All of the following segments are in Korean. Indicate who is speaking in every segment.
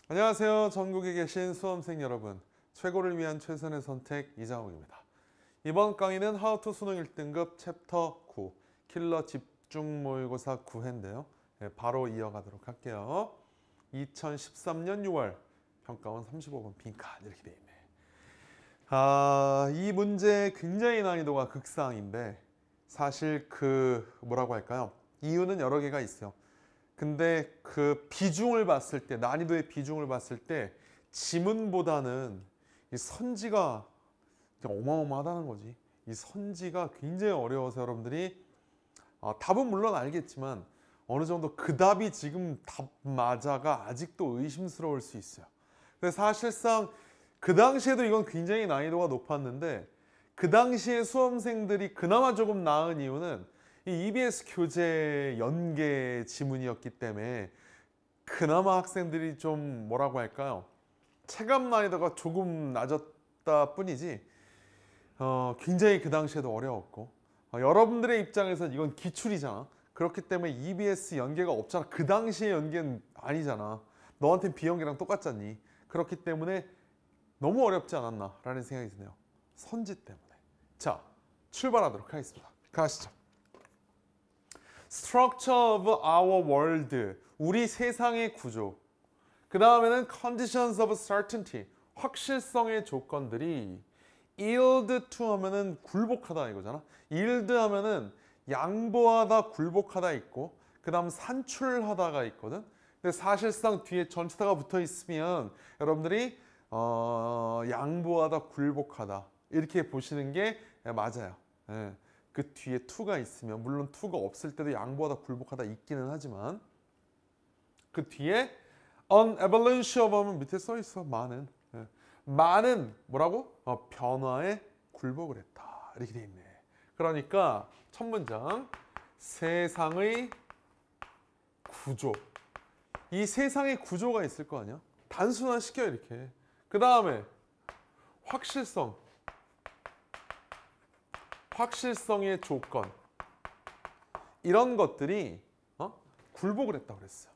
Speaker 1: 안녕하세요. 전국에 계신 수험생 여러분. 최고를 위한 최선의 선택 이장욱입니다. 이번 강의는 How to 수능 1등급 챕터 9 킬러 집중 모의고사 9회인데요. 바로 이어가도록 할게요. 2013년 6월 평가원 35번 빈칸 이렇게 돼 있네. 이 문제 굉장히 난이도가 극상인데 사실 뭐라고 할까요? 이유는 여러 개가 있어요. 근데 그 비중을 봤을 때, 난이도의 비중을 봤을 때 지문보다는 이 선지가 어마어마하다는 거지. 이 선지가 굉장히 어려워서 여러분들이 답은 물론 알겠지만 어느 정도 그 답이 지금 답 맞아가 아직도 의심스러울 수 있어요. 근데 사실상 그 당시에도 이건 굉장히 난이도가 높았는데 그 당시에 수험생들이 그나마 조금 나은 이유는 이 EBS 교재 연계 지문이었기 때문에 그나마 학생들이 좀 뭐라고 할까요? 체감 난이도가 조금 낮았다 뿐이지 굉장히 그 당시에도 어려웠고 여러분들의 입장에서는 이건 기출이잖아. 그렇기 때문에 EBS 연계가 없잖아. 그 당시의 연계는 아니잖아. 너한테는 비연계랑 똑같잖니. 그렇기 때문에 너무 어렵지 않았나 라는 생각이 드네요. 선지 때문에. 자, 출발하도록 하겠습니다. 가시죠. Structure of our world, 우리 세상의 구조. 그 다음에는 Conditions of certainty, 확실성의 조건들이 yield to 하면은 굴복하다 이거잖아. yield 하면은 양보하다, 굴복하다 있고 그 다음 산출하다가 있거든. 근데 사실상 뒤에 전치사가 붙어 있으면 여러분들이 양보하다, 굴복하다 이렇게 보시는 게 맞아요. 예. 그 뒤에 to가 있으면, 물론 to가 없을 때도 양보하다 굴복하다 있기는 하지만 그 뒤에 an avalanche of 하면 밑에 써 있어. 많은. 많은 뭐라고? 변화에 굴복을 했다. 이렇게 돼 있네. 그러니까 첫 문장 세상의 구조. 이 세상의 구조가 있을 거 아니야? 단순화시켜 이렇게. 그 다음에 확실성의 조건, 이런 것들이 굴복을 했다고 그랬어요.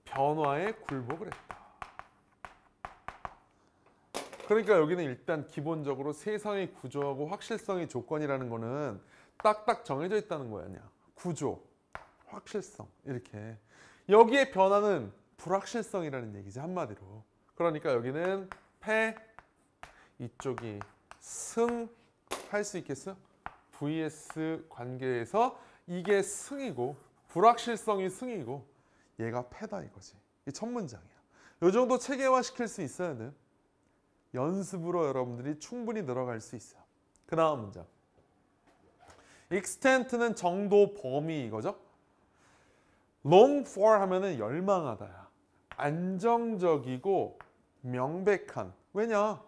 Speaker 1: 변화에 굴복을 했다. 그러니까 여기는 일단 기본적으로 세상의 구조하고 확실성의 조건이라는 거는 딱딱 정해져 있다는 거 아니야. 구조, 확실성 이렇게. 여기에 변화는 불확실성이라는 얘기지 한마디로. 그러니까 여기는 패, 이쪽이 승 할 수 있겠어? vs 관계에서 이게 승이고 불확실성이 승이고 얘가 패다 이거지. 이 첫 문장이야. 이 정도 체계화 시킬 수 있어야 돼. 연습으로 여러분들이 충분히 늘어갈 수 있어요. 그 다음 문장. extent는 정도, 범위 이거죠. long for 하면은 열망하다야. 안정적이고 명백한. 왜냐?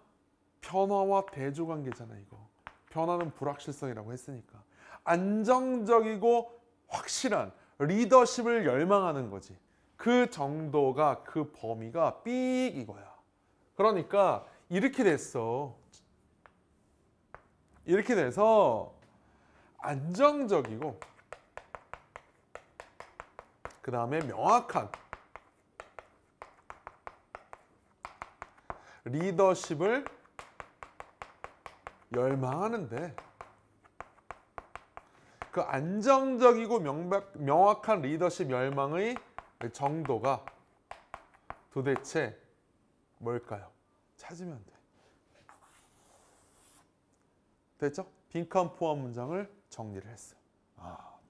Speaker 1: 변화와 대조관계잖아 이거. 변화는 불확실성이라고 했으니까. 안정적이고 확실한 리더십을 열망하는 거지. 그 정도가, 그 범위가 삑 이거야. 그러니까 이렇게 됐어. 이렇게 돼서 안정적이고 그 다음에 명확한 리더십을 열망하는데 그 안정적이고 명확한 리더십 열망의 정도가 도대체 뭘까요? 찾으면 돼. 됐죠? 빈칸 포함 문장을 정리를 했어요.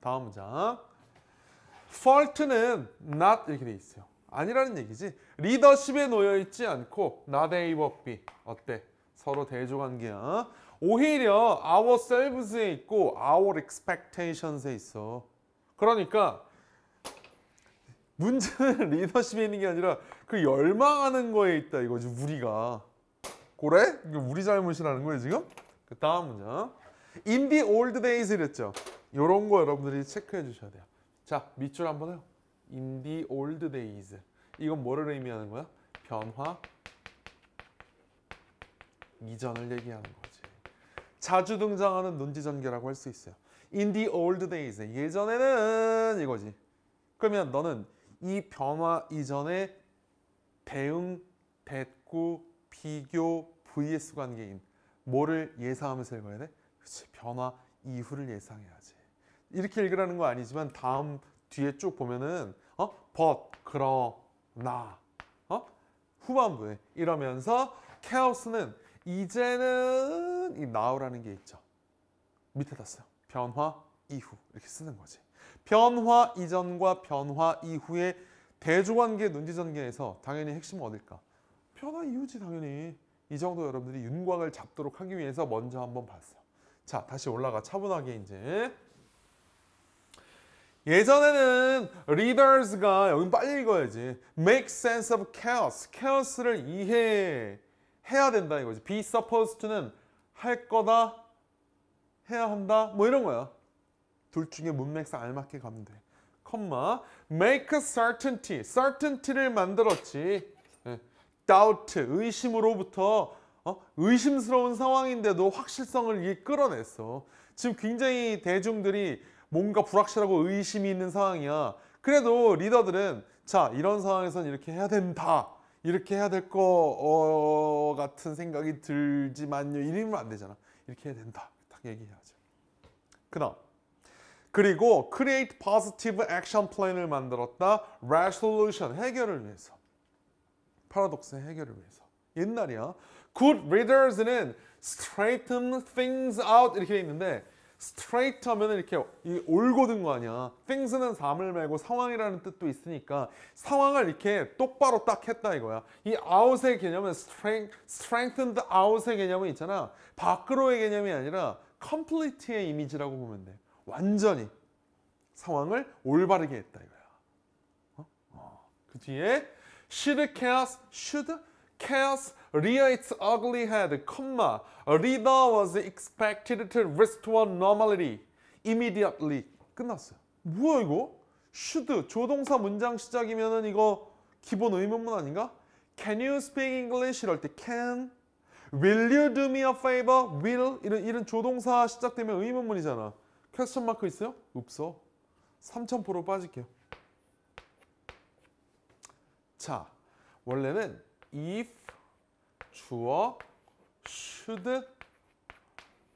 Speaker 1: 다음 문장. fault는 not 이렇게 돼 있어요. 아니라는 얘기지. 리더십에 놓여 있지 않고 not A but B. 어때? 서로 대조관계야. 오히려 ourselves에 있고 our expectations에 있어. 그러니까 문제는 리더십에 있는 게 아니라 그 열망하는 거에 있다 이거지. 우리가. 그래? 이게 우리 잘못이라는 거예요 지금? 그 다음 문장. In the old days 이랬죠. 이런 거 여러분들이 체크해 주셔야 돼요. 자, 밑줄 한번 해요. In the old days. 이건 뭐를 의미하는 거야? 변화 이전을 얘기하는 거지. 자주 등장하는 논지전개라고 할 수 있어요. In the old days. 예전에는 이거지. 그러면 너는 이 변화 이전에 대응 대꾸, 비교, vs 관계인 뭐를 예상하면서 읽어야 돼? 그렇지. 변화 이후를 예상해야지. 이렇게 읽으라는 거 아니지만 다음 뒤에 쭉 보면은 but 그러나 후반부에 이러면서 chaos는 이제는 이 now라는 게 있죠. 밑에다 써요. 변화 이후 이렇게 쓰는 거지. 변화 이전과 변화 이후의 대조관계 논지전개에서 당연히 핵심은 어딜까? 변화 이후지 당연히. 이 정도 여러분들이 윤곽을 잡도록 하기 위해서 먼저 한번 봤어요. 자, 다시 올라가 차분하게 이제. 예전에는 readers가 여기 빨리 읽어야지. make sense of chaos. chaos를 이해해야 된다 이거지. be supposed to는 할 거다, 해야 한다, 뭐 이런 거야. 둘 중에 문맥상 알맞게 가면 돼. 컴마 make certainty. certainty를 만들었지. doubt, 의심으로부터 의심스러운 상황인데도 확실성을 끌어냈어. 지금 굉장히 대중들이 뭔가 불확실하고 의심이 있는 상황이야. 그래도 리더들은 자, 이런 상황에선 이렇게 해야 된다. 이렇게 해야 될 거 같은 생각이 들지만요. 이러면 안 되잖아. 이렇게 해야 된다. 딱 얘기해야죠. 그다음 그리고 create positive action plan을 만들었다. resolution, 해결을 위해서. 파라독스의 해결을 위해서. 옛날이야. Good readers는 straighten things out 이렇게 돼 있는데 straight 하면 이렇게 올곧은 거 아니야. things는 삶을 말고 상황이라는 뜻도 있으니까 상황을 이렇게 똑바로 딱 했다 이거야. 이 out의 개념은 strengthened out의 개념은 있잖아. 밖으로의 개념이 아니라 complete의 이미지라고 보면 돼. 완전히 상황을 올바르게 했다 이거야. 그 뒤에 should chaos rear its ugly head, comma, reader was expected to restore normality immediately. 끝났어요. 뭐야 이거? should, 조동사 문장 시작이면은 이거 기본 의문문 아닌가? Can you speak English? 이럴 때 can. Will you do me a favor? will. 이런 조동사 시작되면 의문문이잖아. 퀘스천 마크 있어요? 없어. 3000% 빠질게요. 자, 원래는 if, 주어, should,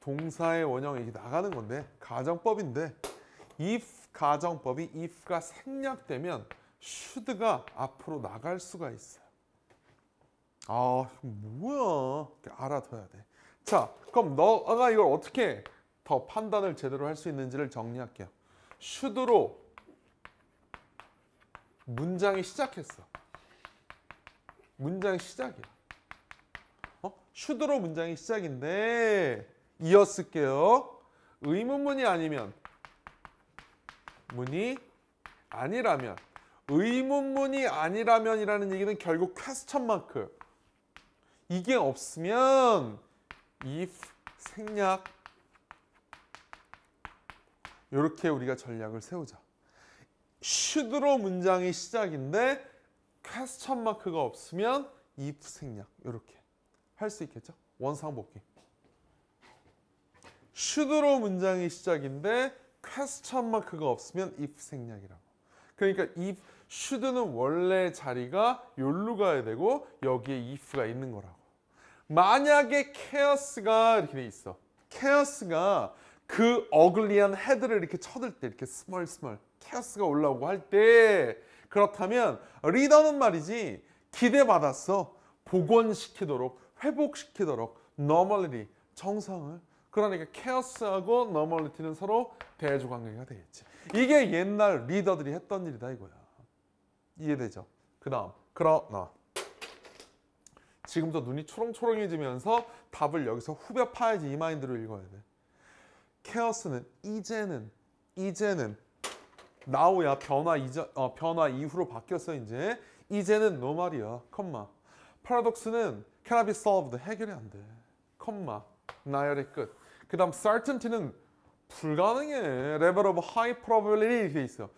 Speaker 1: 동사의 원형이 이렇게 나가는 건데 가정법인데 if 가정법이 if가 생략되면 should가 앞으로 나갈 수가 있어요. 아, 뭐야. 알아둬야 돼. 자, 그럼 너가 이걸 어떻게 더 판단을 제대로 할 수 있는지를 정리할게요. should로 문장이 시작했어. 문장 시작이야. should로 문장이 시작인데 이었을게요. 의문문이 아니면 문이 아니라면 의문문이 아니라면이라는 얘기는 결국 퀘스천 마크. 이게 없으면 if 생략 이렇게 우리가 전략을 세우자. should로 문장이 시작인데 퀘스천 마크가 없으면 if 생략 이렇게 할 수 있겠죠? 원상복귀. should로 문장이 시작인데 퀘스천 마크가 없으면 if 생략이라고. 그러니까 if, should는 원래 자리가 여기로 가야 되고 여기에 if가 있는 거라고. 만약에 chaos가 이렇게 돼 있어. chaos가 그 어글리한 헤드를 이렇게 쳐들 때 이렇게 스멀 chaos가 올라오고 할 때 그렇다면 리더는 말이지 기대받았어. 복원시키도록 회복시키도록 normality 정상을. 그러니까 chaos하고 normality는 서로 대조관계가 되겠지. 이게 옛날 리더들이 했던 일이다 이거야. 이해되죠? 그 다음 그러나 지금부터 눈이 초롱초롱해지면서 답을 여기서 후벼 파야지 이 마인드로 읽어야 돼. chaos는 이제는 now야. 변화 이후로 바뀌었어 이제. 이제는 normal이야. 컴마. paradox는 cannot be solved. 해결이 안 돼. 컴마. 나열의 끝. 그 다음 certainty는 불가능해. level of high probability 이렇게 있어.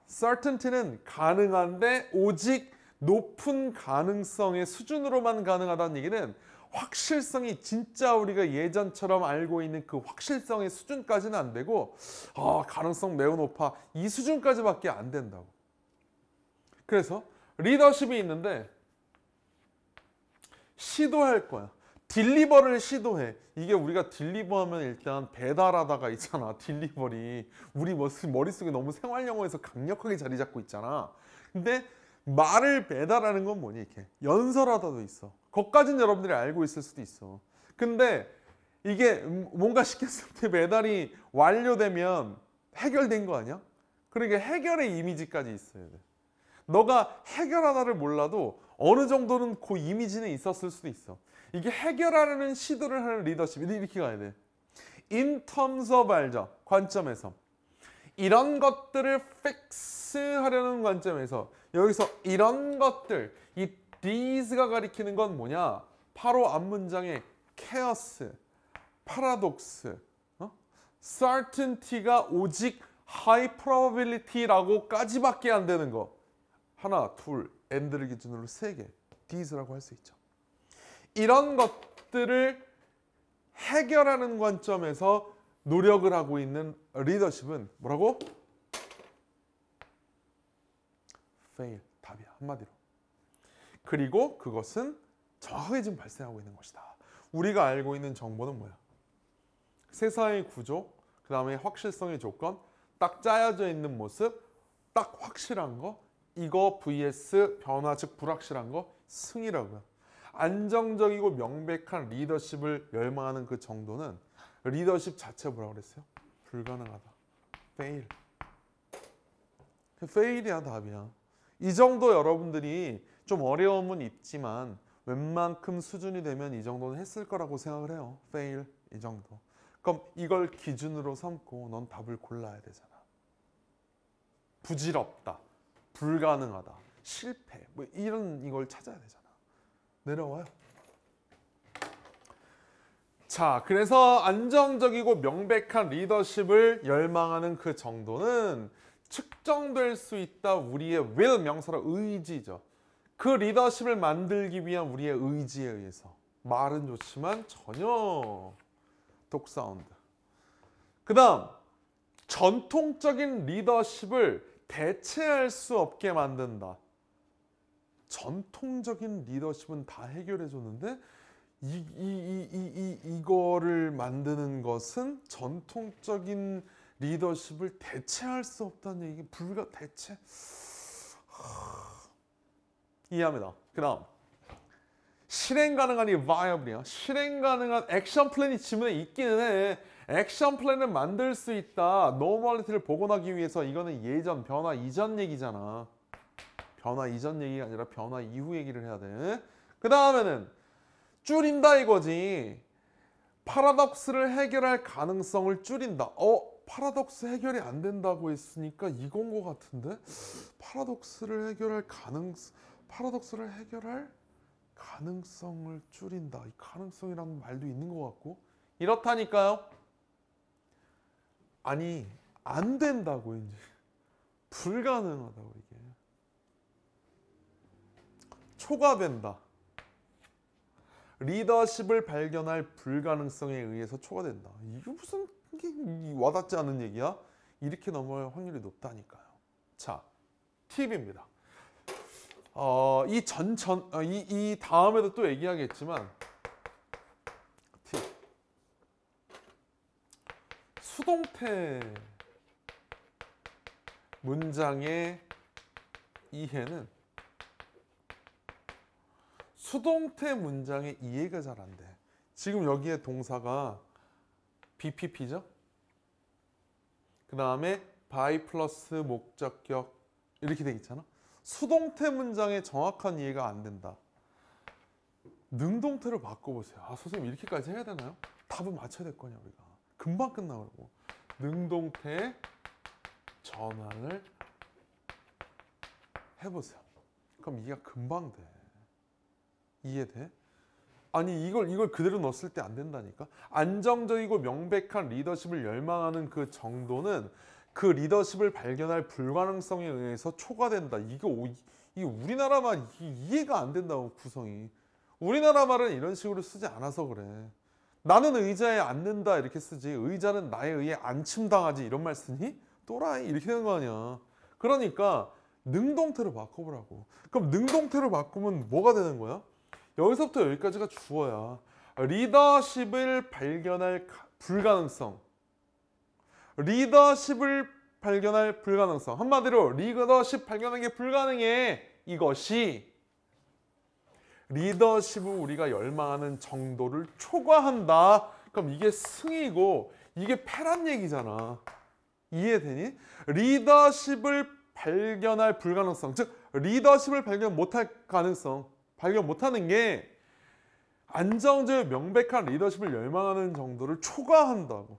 Speaker 1: certainty는 가능한데 오직 높은 가능성의 수준으로만 가능하다는 얘기는 확실성이 진짜 우리가 예전처럼 알고 있는 그 확실성의 수준까지는 안 되고 가능성 매우 높아 이 수준까지밖에 안 된다고. 그래서 리더십이 있는데 시도할 거야. 딜리버를 시도해. 이게 우리가 딜리버하면 일단 배달하다가 있잖아. 딜리버리. 우리 머릿속에 너무 생활 영어에서 강력하게 자리 잡고 있잖아. 근데 말을 배달하는 건 뭐니? 이렇게 연설하다도 있어. 그것까지는 여러분들이 알고 있을 수도 있어. 근데 이게 뭔가 시켰을 때 배달이 완료되면 해결된 거 아니야? 그러니까 해결의 이미지까지 있어야 돼. 너가 해결하다를 몰라도 어느 정도는 그 이미지는 있었을 수도 있어. 이게 해결하려는 시도를 하는 리더십이 이렇게 가야 돼. In terms of 알죠? 관점에서. 이런 것들을 픽스하려는 관점에서 여기서 이런 것들, 이 these가 가리키는 건 뭐냐? 바로 앞문장의 chaos, paradox, certainty가 오직 high probability라고까지밖에 안 되는 거. 하나, 둘, and를 기준으로 3개, these라고 할 수 있죠. 이런 것들을 해결하는 관점에서 노력을 하고 있는 리더십은 뭐라고? fail, 답이야. 한마디로. 그리고 그것은 정확하게 지금 발생하고 있는 것이다. 우리가 알고 있는 정보는 뭐야? 세상의 구조, 그 다음에 확실성의 조건, 딱 짜여져 있는 모습, 딱 확실한 거, 이거 vs 변화, 즉 불확실한 거, 승이라고요. 안정적이고 명백한 리더십을 열망하는 그 정도는 리더십 자체 뭐라고 그랬어요? 불가능하다. fail. fail이야 답이야. 이 정도 여러분들이 좀 어려움은 있지만 웬만큼 수준이 되면 이 정도는 했을 거라고 생각을 해요. fail 이 정도. 그럼 이걸 기준으로 삼고 넌 답을 골라야 되잖아. 부질없다, 불가능하다, 실패 뭐 이런 이걸 찾아야 되잖아. 내려와요. 자, 그래서 안정적이고 명백한 리더십을 열망하는 그 정도는 측정될 수 있다. 우리의 will, 명사로 의지죠. 그 리더십을 만들기 위한 우리의 의지에 의해서. 말은 좋지만 전혀 독사운드. 그 다음, 전통적인 리더십을 대체할 수 없게 만든다. 전통적인 리더십은 다 해결해 줬는데 이거를 만드는 것은 전통적인 리더십을 대체할 수 없다는 얘기. 대체 이해합니다. 그 다음 실행 가능한이 viable이야. 실행 가능한 액션 플랜이 지문에 있기는 해. 액션 플랜을 만들 수 있다. 노멀리티를 복원하기 위해서. 이거는 예전, 변화 이전 얘기잖아. 변화 이전 얘기가 아니라 변화 이후 얘기를 해야 돼. 그 다음에는 줄인다 이거지. 파라독스를 해결할 가능성을 줄인다. 파라독스 해결이 안 된다고 했으니까 이건 것 같은데? 파라독스를 해결할 가능성을 줄인다. 이 가능성이라는 말도 있는 것 같고. 이렇다니까요. 아니, 안 된다고 이제. 불가능하다고 이게. 초과된다. 리더십을 발견할 불가능성에 의해서 초과된다. 이게 무슨 와닿지 않는 얘기야? 이렇게 넘어갈 확률이 높다니까요. 자, 팁입니다. 이 다음에도 또 얘기하겠지만 팁. 수동태 문장의 이해는 수동태 문장의 이해가 잘 안 돼. 지금 여기에 동사가 BPP죠? 그 다음에 by 플러스 목적격 이렇게 돼 있잖아. 수동태 문장의 정확한 이해가 안 된다. 능동태로 바꿔보세요. 선생님 이렇게까지 해야 되나요? 답은 맞춰야 될 거냐 우리가. 금방 끝나고. 능동태 전환을 해보세요. 그럼 이해가 금방 돼. 이해돼? 아니 이걸 그대로 넣었을 때 안 된다니까. 안정적이고 명백한 리더십을 열망하는 그 정도는 그 리더십을 발견할 불가능성에 의해서 초과된다. 이게 우리나라 말 이해가 안 된다고 구성이. 우리나라 말은 이런 식으로 쓰지 않아서 그래. 나는 의자에 앉는다 이렇게 쓰지. 의자는 나에 의해 안침당하지 이런 말 쓰니? 또라이 이렇게 되는 거 아니야. 그러니까 능동태로 바꿔보라고. 그럼 능동태로 바꾸면 뭐가 되는 거야? 여기서부터 여기까지가 주어야. 리더십을 발견할 불가능성. 리더십을 발견할 불가능성. 한마디로 리더십 발견하는 게 불가능해. 이것이 리더십을 우리가 열망하는 정도를 초과한다. 그럼 이게 승이고 이게 패란 얘기잖아. 이해되니? 리더십을 발견할 불가능성, 즉 리더십을 발견 못할 가능성, 발견 못하는 게 안정적 명백한 리더십을 열망하는 정도를 초과한다고.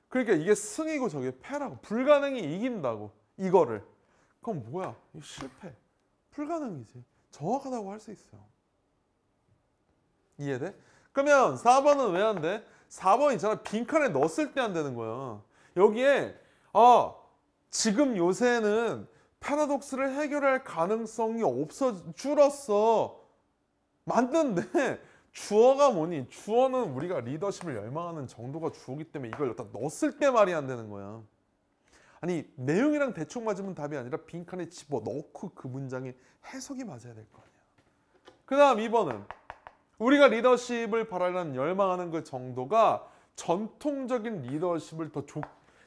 Speaker 1: 그러니까 이게 승이고 저게 패라고. 불가능이 이긴다고. 이거를. 그럼 뭐야? 실패. 불가능이지. 정확하다고 할 수 있어요. 이해돼? 그러면 4번은 왜 안 돼? 4번 있잖아. 빈칸에 넣었을 때 안 되는 거야. 여기에 지금 요새는 패러독스를 해결할 가능성이 줄었어. 맞는데 주어가 뭐니? 주어는 우리가 리더십을 열망하는 정도가 주어기 때문에 이걸 여기다 넣었을 때 말이 안 되는 거야. 아니 내용이랑 대충 맞으면 답이 아니라 빈칸에 집어넣고 그 문장의 해석이 맞아야 될 거 아니야. 그 다음 2번은 우리가 리더십을 바라는 열망하는 그 정도가 전통적인 리더십을 더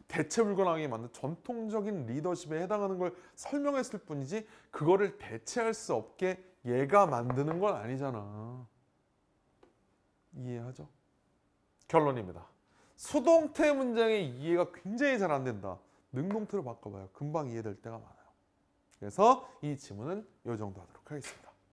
Speaker 1: 대체 불가능하게 만든 전통적인 리더십에 해당하는 걸 설명했을 뿐이지 그거를 대체할 수 없게 얘가 만드는 건 아니잖아. 이해하죠? 결론입니다. 수동태 문장의 이해가 굉장히 잘 안 된다. 능동태로 바꿔봐요. 금방 이해될 때가 많아요. 그래서 이 지문은 이 정도 하도록 하겠습니다.